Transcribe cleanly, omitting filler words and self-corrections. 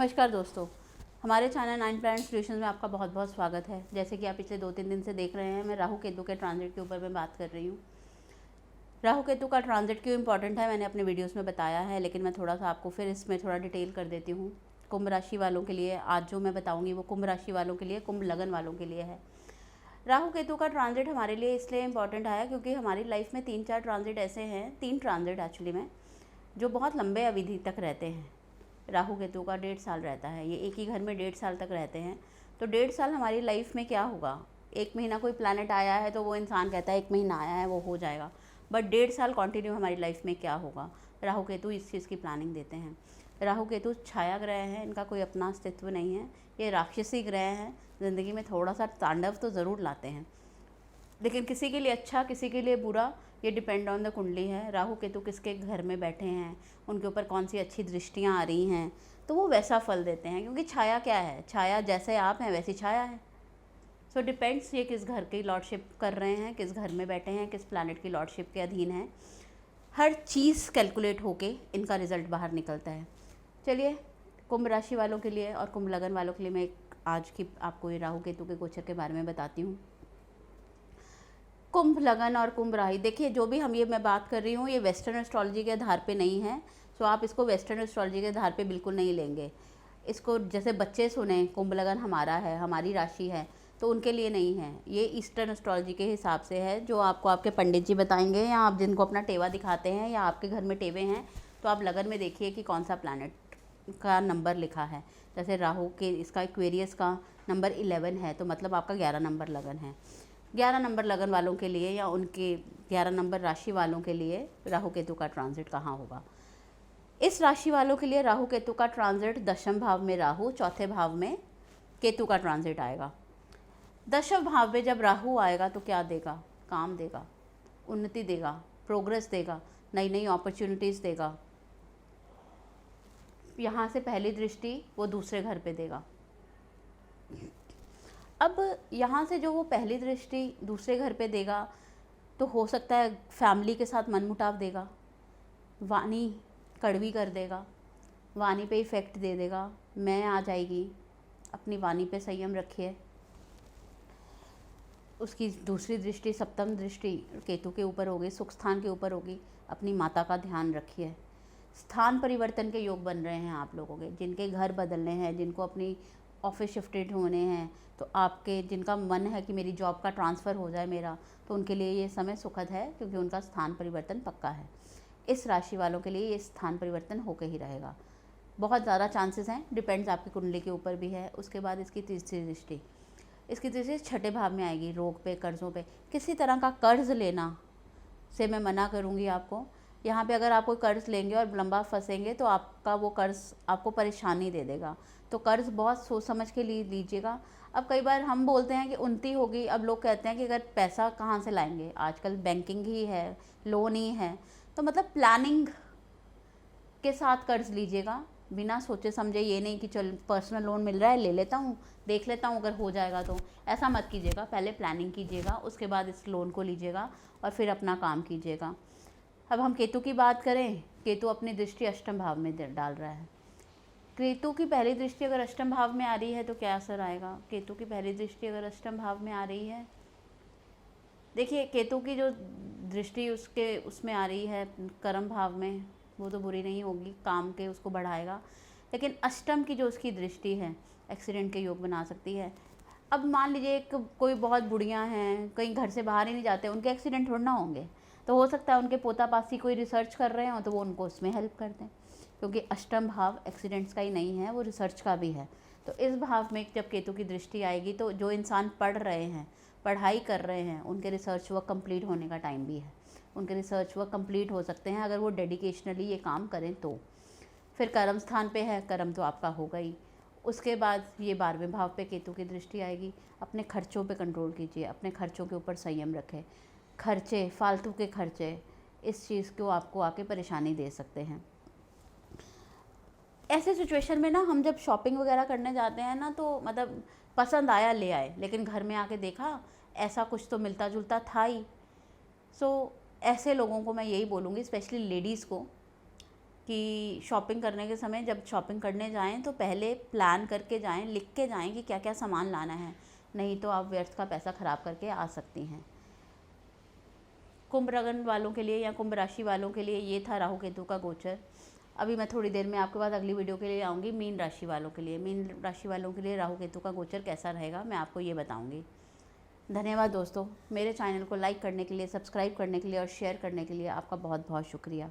नमस्कार दोस्तों, हमारे चैनल 9 प्लैनेट सॉल्यूशंस में आपका बहुत बहुत स्वागत है। जैसे कि आप पिछले 2-3 दिन से देख रहे हैं, मैं राहु केतु के ट्रांजिट के ऊपर मैं बात कर रही हूँ। राहु केतु का ट्रांजिट क्यों इंपॉर्टेंट है मैंने अपने वीडियोस में बताया है, लेकिन मैं थोड़ा सा आपको फिर इसमें थोड़ा डिटेल कर देती हूँ। कुंभ राशि वालों के लिए आज जो मैं बताऊँगी वो कुंभ राशि वालों के लिए, कुंभ लगन वालों के लिए है। राहु केतु का ट्रांजिट हमारे लिए इसलिए इम्पॉर्टेंट आया क्योंकि हमारी लाइफ में 3-4 ट्रांजिट ऐसे हैं, 3 ट्रांजिट एक्चुअली में, जो बहुत लंबे अवधि तक रहते हैं। राहु केतु का 1.5 साल रहता है, ये एक ही घर में 1.5 साल तक रहते हैं। तो 1.5 साल हमारी लाइफ में क्या होगा, 1 महीना कोई प्लैनेट आया है तो वो इंसान कहता है 1 महीना आया है वो हो जाएगा, बट 1.5 साल कंटिन्यू हमारी लाइफ में क्या होगा, राहु केतु इस चीज़ की प्लानिंग देते हैं। राहु केतु छाया ग्रह हैं, इनका कोई अपना अस्तित्व नहीं है, ये राक्षसी ग्रह हैं, ज़िंदगी में थोड़ा सा तांडव तो ज़रूर लाते हैं, लेकिन किसी के लिए अच्छा किसी के लिए बुरा, ये डिपेंड ऑन द कुंडली है। राहु केतु किसके घर में बैठे हैं, उनके ऊपर कौन सी अच्छी दृष्टियाँ आ रही हैं, तो वो वैसा फल देते हैं। क्योंकि छाया क्या है, छाया जैसे आप हैं वैसी छाया है। सो डिपेंड्स ये किस घर की लॉर्डशिप कर रहे हैं, किस घर में बैठे हैं, किस प्लैनेट की लॉर्डशिप के अधीन है, हर चीज़ कैलकुलेट होके इनका रिजल्ट बाहर निकलता है। चलिए, कुंभ राशि वालों के लिए और कुंभ लगन वालों के लिए मैं आज की आपको ये राहु केतु के गोचर के बारे में बताती हूँ। कुंभ लगन और कुंभ राशि, देखिए जो भी हम ये मैं बात कर रही हूँ ये वेस्टर्न एस्ट्रोलॉजी के आधार पे नहीं है। सो आप इसको वेस्टर्न एस्ट्रोलॉजी के आधार पे बिल्कुल नहीं लेंगे। इसको जैसे बच्चे सुने कुंभ लगन हमारा है, हमारी राशि है, तो उनके लिए नहीं है। ये ईस्टर्न एस्ट्रोलॉजी के हिसाब से है, जो आपको आपके पंडित जी बताएंगे, या आप जिनको अपना टेवा दिखाते हैं, या आपके घर में टेवे हैं, तो आप लगन में देखिए कि कौन सा प्लैनेट का नंबर लिखा है। जैसे राहु के इसका एक्वेरियस का नंबर 11 है, तो मतलब आपका 11 नंबर लगन है। 11 नंबर लगन वालों के लिए या उनके 11 नंबर राशि वालों के लिए राहु केतु का ट्रांजिट कहाँ होगा। इस राशि वालों के लिए राहु केतु का ट्रांजिट दशम भाव में राहु, चौथे भाव में केतु का ट्रांजिट आएगा। दशम भाव में जब राहु आएगा तो क्या देगा, काम देगा, उन्नति देगा, प्रोग्रेस देगा, नई नई अपॉर्चुनिटीज़ देगा। यहाँ से पहली दृष्टि वो दूसरे घर पे देगा। अब यहाँ से जो वो पहली दृष्टि दूसरे घर पे देगा, तो हो सकता है फैमिली के साथ मनमुटाव देगा, वाणी कड़वी कर देगा, वाणी पे इफ़ेक्ट दे देगा, मैं आ जाएगी। अपनी वाणी पे संयम रखिए। उसकी दूसरी दृष्टि, सप्तम दृष्टि केतु के ऊपर होगी, सुख स्थान के ऊपर होगी। अपनी माता का ध्यान रखिए। स्थान परिवर्तन के योग बन रहे हैं आप लोगों के, जिनके घर बदलने हैं, जिनको अपनी ऑफिस शिफ्टेड होने हैं, तो आपके जिनका मन है कि मेरी जॉब का ट्रांसफ़र हो जाए मेरा, तो उनके लिए ये समय सुखद है, क्योंकि उनका स्थान परिवर्तन पक्का है। इस राशि वालों के लिए ये स्थान परिवर्तन होकर ही रहेगा, बहुत ज़्यादा चांसेस हैं, डिपेंड्स आपकी कुंडली के ऊपर भी है। उसके बाद इसकी तीसरी दृष्टि, इसकी तीसरी छठे भाव में आएगी। रोग पे, कर्ज़ों पे, किसी तरह का कर्ज लेना से मैं मना करूँगी आपको। यहाँ पे अगर आप कोई कर्ज़ लेंगे और लंबा फंसेंगे तो आपका वो कर्ज़ आपको परेशानी दे देगा। तो कर्ज़ बहुत सोच समझ के लीजिएगा। अब कई बार हम बोलते हैं कि उन्नति होगी, अब लोग कहते हैं कि अगर पैसा कहाँ से लाएंगे, आजकल बैंकिंग ही है, लोन ही है, तो मतलब प्लानिंग के साथ कर्ज़ लीजिएगा, बिना सोचे समझे। ये नहीं कि चल पर्सनल लोन मिल रहा है ले लेता हूँ, देख लेता हूँ अगर हो जाएगा, तो ऐसा मत कीजिएगा। पहले प्लानिंग कीजिएगा, उसके बाद इस लोन को लीजिएगा और फिर अपना काम कीजिएगा। अब हम केतु की बात करें, केतु अपनी दृष्टि अष्टम भाव में डाल रहा है। केतु की पहली दृष्टि अगर अष्टम भाव में आ रही है तो क्या असर आएगा। केतु की पहली दृष्टि अगर अष्टम भाव में आ रही है, देखिए केतु की जो दृष्टि उसके उसमें आ रही है कर्म भाव में, वो तो बुरी नहीं होगी, काम के उसको बढ़ाएगा। लेकिन अष्टम की जो उसकी दृष्टि है एक्सीडेंट के योग बना सकती है। अब मान लीजिए कोई बहुत बुढ़ियाँ हैं, कहीं घर से बाहर ही नहीं जाते, उनके एक्सीडेंट थोड़ा ना होंगे, तो हो सकता है उनके पोता पासी कोई रिसर्च कर रहे हो तो वो उनको उसमें हेल्प कर दें, क्योंकि अष्टम भाव एक्सीडेंट्स का ही नहीं है, वो रिसर्च का भी है। तो इस भाव में जब केतु की दृष्टि आएगी तो जो इंसान पढ़ रहे हैं, पढ़ाई कर रहे हैं, उनके रिसर्च वर्क कंप्लीट होने का टाइम भी है। उनके रिसर्च वर्क कंप्लीट हो सकते हैं अगर वो डेडिकेशनली ये काम करें तो। फिर कर्म स्थान पे है, कर्म तो आपका होगा ही। उसके बाद ये 12वें भाव पे केतु की दृष्टि आएगी। अपने खर्चों पे कंट्रोल कीजिए, अपने खर्चों के ऊपर संयम रखें। खर्चे, फालतू के खर्चे, इस चीज़ को आपको आके परेशानी दे सकते हैं। ऐसे सिचुएशन में ना हम जब शॉपिंग वगैरह करने जाते हैं ना, तो मतलब पसंद आया ले आए, लेकिन घर में आके देखा ऐसा कुछ तो मिलता जुलता था ही। सो ऐसे लोगों को मैं यही बोलूँगी, स्पेशली लेडीज़ को, कि शॉपिंग करने के समय जब शॉपिंग करने जाएं तो पहले प्लान करके जाएं, लिख के जाएं कि क्या क्या सामान लाना है, नहीं तो आप व्यर्थ का पैसा ख़राब करके आ सकती हैं। कुंभ लग्न वालों के लिए या कुंभ राशि वालों के लिए ये था राहु केतु का गोचर। अभी मैं थोड़ी देर में आपके पास अगली वीडियो के लिए आऊँगी मीन राशि वालों के लिए। मीन राशि वालों के लिए राहु केतु का गोचर कैसा रहेगा मैं आपको ये बताऊँगी। धन्यवाद दोस्तों, मेरे चैनल को लाइक करने के लिए, सब्सक्राइब करने के लिए और शेयर करने के लिए आपका बहुत बहुत शुक्रिया।